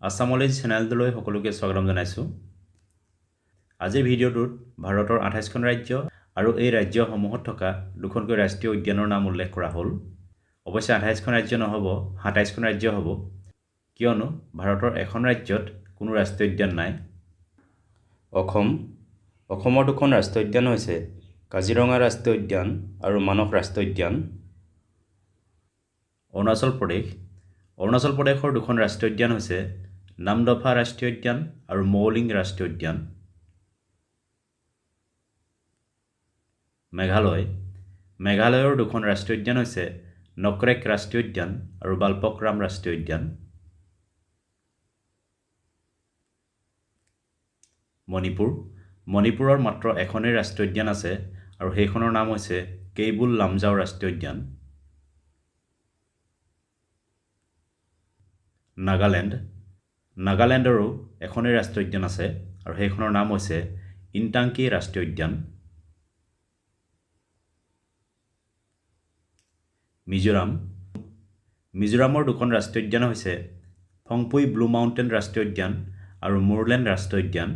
আসামলৈ চেনেলটোলৈ সকলোকে স্বাগতম জনাইছোঁ। আজিৰ ভিডিঅ'টোত ভাৰতৰ 28খন ৰাজ্য আৰু এই ৰাজ্যসমূহত থকা দুখনকৈ ৰাষ্ট্ৰীয় উদ্যানৰ নাম উল্লেখ কৰা হ'ল। অৱশ্যে 28খন ৰাজ্য নহ'ব, 27খন ৰাজ্য হ'ব, কিয়নো ভাৰতৰ এখন ৰাজ্যত কোনো ৰাষ্ট্ৰীয় উদ্যান নাই। অসমৰ দুখন ৰাষ্ট্ৰীয় উদ্যান হৈছে কাজিৰঙা ৰাষ্ট্ৰীয় উদ্যান আৰু মানস ৰাষ্ট্ৰীয় উদ্যান। অৰুণাচল প্ৰদেশৰ দুখন ৰাষ্ট্ৰীয় উদ্যান হৈছে নামদফা ৰাষ্ট্ৰীয় উদ্যান আৰু মৌলিং ৰাষ্ট্ৰীয় উদ্যান। মেঘালয়ৰ দুখন ৰাষ্ট্ৰীয় উদ্যান হৈছে নক্ৰেক ৰাষ্ট্ৰীয় উদ্যান আৰু বালপক্ৰাম ৰাষ্ট্ৰীয় উদ্যান। মণিপুৰৰ মাত্ৰ এখনেই ৰাষ্ট্ৰীয় উদ্যান আছে আৰু সেইখনৰ নাম হৈছে কেইবুল লামজাও ৰাষ্ট্ৰীয় উদ্যান। নাগালেণ্ডৰো এখনেই ৰাষ্ট্ৰীয় উদ্যান আছে আৰু সেইখনৰ নাম হৈছে ইনটাংকি ৰাষ্ট্ৰীয় উদ্যান। মিজোৰামৰ দুখন ৰাষ্ট্ৰীয় উদ্যান হৈছে ফংপুই ব্লু মাউণ্টেন ৰাষ্ট্ৰীয় উদ্যান আৰু মুৰলেন ৰাষ্ট্ৰীয় উদ্যান।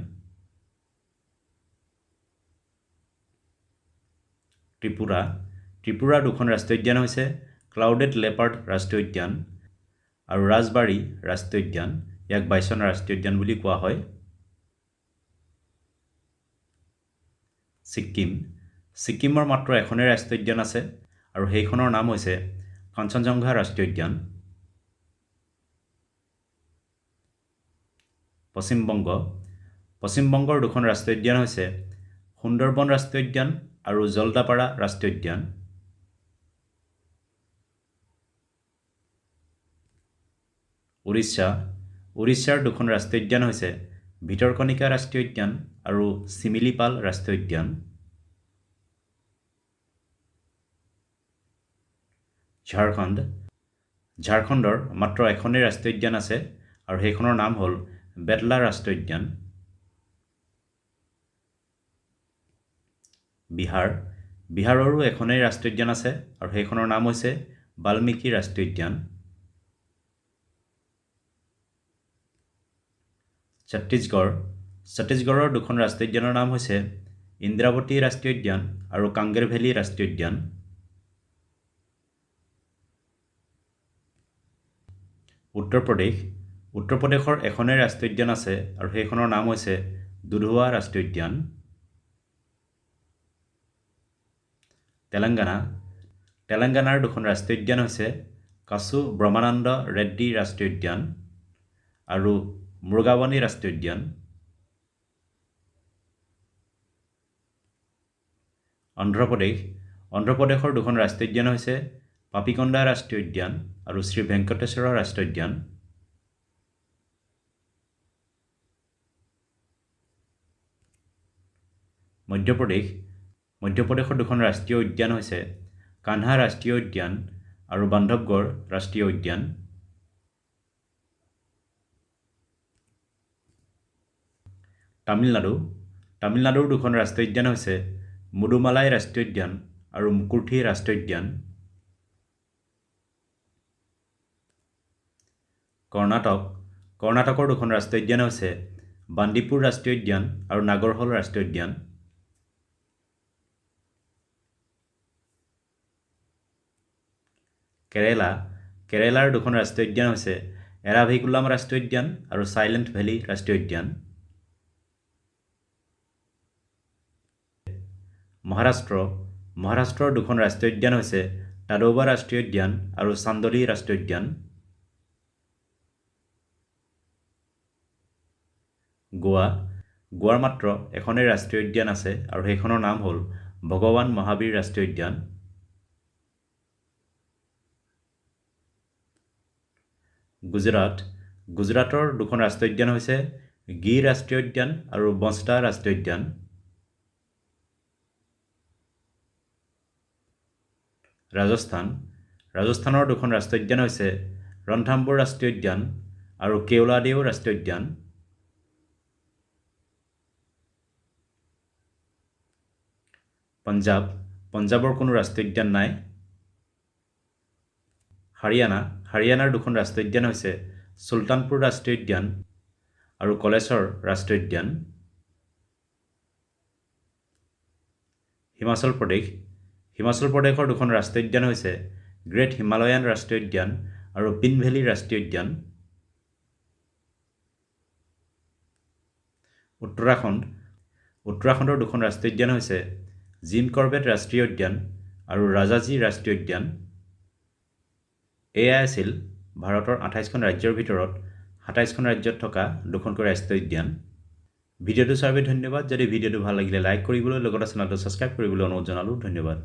ত্ৰিপুৰাৰ দুখন ৰাষ্ট্ৰীয় উদ্যান হৈছে ক্লাউডেড লেপাৰ্ড ৰাষ্ট্ৰীয় উদ্যান আৰু ৰাজবাৰী ৰাষ্ট্ৰীয় উদ্যান। ইয়াক বাইচন ৰাষ্ট্ৰীয় উদ্যান বুলি কোৱা হয়। ছিক্কিমৰ মাত্ৰ এখনেই ৰাষ্ট্ৰীয় উদ্যান আছে আৰু সেইখনৰ নাম হৈছে কাঞ্চনজংঘা ৰাষ্ট্ৰীয় উদ্যান। পশ্চিমবংগৰ দুখন ৰাষ্ট্ৰীয় উদ্যান হৈছে সুন্দৰবন ৰাষ্ট্ৰীয় উদ্যান আৰু জলদাপাৰা ৰাষ্ট্ৰীয় উদ্যান। উৰিষ্যাৰ দুখন ৰাষ্ট্ৰীয় উদ্যান হৈছে ভিতৰকণিকা ৰাষ্ট্ৰীয় উদ্যান আৰু চিমিলিপাল ৰাষ্ট্ৰীয় উদ্যান। ঝাৰখণ্ডৰ মাত্ৰ এখনেই ৰাষ্ট্ৰীয় উদ্যান আছে আৰু সেইখনৰ নাম হ'ল বেটলা ৰাষ্ট্ৰীয় উদ্যান। বিহাৰৰো এখনেই ৰাষ্ট্ৰীয় উদ্যান আছে আৰু সেইখনৰ নাম হৈছে বাল্মীকি ৰাষ্ট্ৰীয় উদ্যান। ছত্তীশগড়ৰ দুখন ৰাষ্ট্ৰীয় উদ্যানৰ নাম হৈছে ইন্দ্ৰাৱতী ৰাষ্ট্ৰীয় উদ্যান আৰু কাংগেৰ ভেলী ৰাষ্ট্ৰীয় উদ্যান। উত্তৰ প্ৰদেশৰ এখনেই ৰাষ্ট্ৰীয় উদ্যান আছে আৰু সেইখনৰ নাম হৈছে দুধৱা ৰাষ্ট্ৰীয় উদ্যান। তেলেংগানাৰ দুখন ৰাষ্ট্ৰীয় উদ্যান হৈছে কাছু ব্ৰহ্মানন্দ ৰেড্ডী ৰাষ্ট্ৰীয় উদ্যান আৰু মুৰ্গাৱনী ৰাষ্ট্ৰীয় উদ্যান। অন্ধ্ৰপ্ৰদেশৰ দুখন ৰাষ্ট্ৰীয় উদ্যান হৈছে পাপিকন্দা ৰাষ্ট্ৰীয় উদ্যান আৰু শ্ৰী ভেংকটেশ্বৰ ৰাষ্ট্ৰীয় উদ্যান। মধ্যপ্ৰদেশৰ দুখন ৰাষ্ট্ৰীয় উদ্যান হৈছে কানহা ৰাষ্ট্ৰীয় উদ্যান আৰু বান্ধৱগড় ৰাষ্ট্ৰীয় উদ্যান। তামিলনাডুৰ দুখন ৰাষ্ট্ৰীয় উদ্যান হৈছে মুডুমালাই ৰাষ্ট্ৰীয় উদ্যান আৰু মুকুৰ্থি ৰাষ্ট্ৰীয় উদ্যান। কৰ্ণাটকৰ দুখন ৰাষ্ট্ৰীয় উদ্যান হৈছে বান্দিপুৰ ৰাষ্ট্ৰীয় উদ্যান আৰু নাগৰহল ৰাষ্ট্ৰীয় উদ্যান। কেৰেলাৰ দুখন ৰাষ্ট্ৰীয় উদ্যান হৈছে এৰাভিকুলাম ৰাষ্ট্ৰীয় উদ্যান আৰু চাইলেণ্ট ভেলী ৰাষ্ট্ৰীয় উদ্যান। মহাৰাষ্ট্ৰৰ দুখন ৰাষ্ট্ৰীয় উদ্যান হৈছে তাডোবা ৰাষ্ট্ৰীয় উদ্যান আৰু চান্দলী ৰাষ্ট্ৰীয় উদ্যান। গোৱাৰ মাত্ৰ এখনেই ৰাষ্ট্ৰীয় উদ্যান আছে আৰু সেইখনৰ নাম হ'ল ভগৱান মহাবীৰ ৰাষ্ট্ৰীয় উদ্যান। গুজৰাটৰ দুখন ৰাষ্ট্ৰীয় উদ্যান হৈছে গিৰ ৰাষ্ট্ৰীয় উদ্যান আৰু বনষ্টা ৰাষ্ট্ৰীয় উদ্যান। ৰাজস্থানৰ দুখন ৰাষ্ট্ৰীয় উদ্যান হৈছে ৰনথাম্বোৰ ৰাষ্ট্ৰীয় উদ্যান আৰু কেওলাদেও ৰাষ্ট্ৰীয় উদ্যান। পঞ্জাৱৰ কোনো ৰাষ্ট্ৰীয় উদ্যান নাই। হাৰিয়ানাৰ দুখন ৰাষ্ট্ৰীয় উদ্যান হৈছে সুলতানপুৰ ৰাষ্ট্ৰীয় উদ্যান আৰু কলেশ্বৰ ৰাষ্ট্ৰীয় উদ্যান। হিমাচল প্ৰদেশৰ দুখন ৰাষ্ট্ৰীয় উদ্যান হৈছে গ্ৰেট হিমালয়ান ৰাষ্ট্ৰীয় উদ্যান আৰু পিন ভেলী ৰাষ্ট্ৰীয় উদ্যান। উত্তৰাখণ্ডৰ দুখন ৰাষ্ট্ৰীয় উদ্যান হৈছে জিম কৰবেট ৰাষ্ট্ৰীয় উদ্যান আৰু ৰাজাজী ৰাষ্ট্ৰীয় উদ্যান। এয়াই আছিল ভাৰতৰ 28খন ৰাজ্যৰ ভিতৰত 27খন ৰাজ্যত থকা দুখনকৈ ৰাষ্ট্ৰীয় উদ্যান। ভিডিঅ'টো চোৱাৰ বাবে ধন্যবাদ। যদি ভিডিঅ'টো ভাল লাগিলে লাইক কৰিবলৈ লগতে চেনেলটো ছাবস্ক্ৰাইব কৰিবলৈ অনুৰোধ জনালোঁ। ধন্যবাদ।